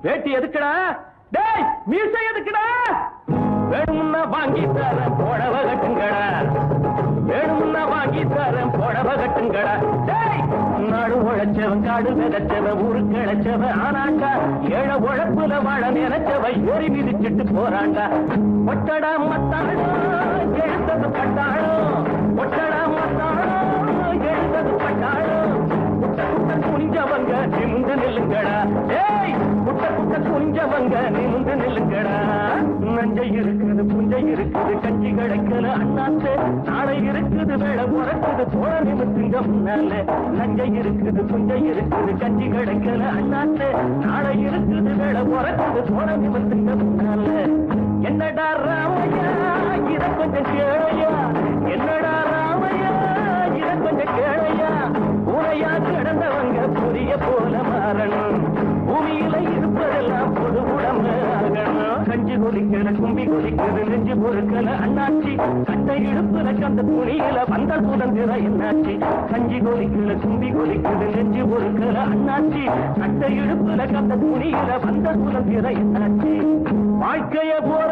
வேட்டி எதுக்குடா? டேய் மீசை எதுக்குடா? வேணும்னா வாங்கி தரேன் புடவை கட்டுங்கடா. வேணும்னா வாங்கி தரேன் புடவை கட்டுங்கடா. டேய் நாடு உழைச்சவன் காடு விதைச்சவன் ஊரு கிழச்சவன் ஆனாண்டா. ஏழை உழைப்புல வாழ நினைச்சவ ஏறி மிதிச்சிட்டு போறாண்டா. ஒட்டடா மத்தாடோ எழுந்தது பட்டாளோ. ஒட்டடா மத்தாடோ எழுந்தது பட்டாளோ. குட்ட குட்ட குனிஞ்சவங்க நிமிந்து நில்லுங்கடா. ஏய் குட்ட குட்ட குனிஞ்சவங்க நிமிந்து நில்லுங்கடா. நஞ்சை இருக்குது புஞ்சை இருக்குது கஞ்சி கிடைக்கல அண்ணாத்து. நாளை இருக்குது வேலை உறக்குது போல நிமித்துங்க முன்னால. நஞ்சை இருக்குது புஞ்சை இருக்குது கஞ்சி கிடைக்கல அண்ணாத்து. நாளை இருக்குது வேலை உறக்குது போல நிமித்துங்க முன்னால. என்னடா ராமையா இத கொஞ்சம் கேளையா. என்னடா ராமையா இத கொஞ்சம் கேளையா. உரையா கிடந்தவங்க புரிய போல மாறணும். பூமியில இருப்பதெல்லாம் பொது உடம்பு ஆகணும். கஞ்சி கொதிக்கல கும்பி கொதிக்குது நெஞ்சு பொறுக்கல அண்ணாச்சி. கட்டை இடுப்புல கந்த துணியில வந்த சுதந்திர என்னாச்சி. கஞ்சி கொதிக்கல கும்பி கொதிக்குது நெஞ்சு பொறுக்கல அண்ணாச்சி. கட்டை இடுப்புல கந்த துணியில வந்த சுதந்திர என்னாச்சி. வாழ்க்கைய போற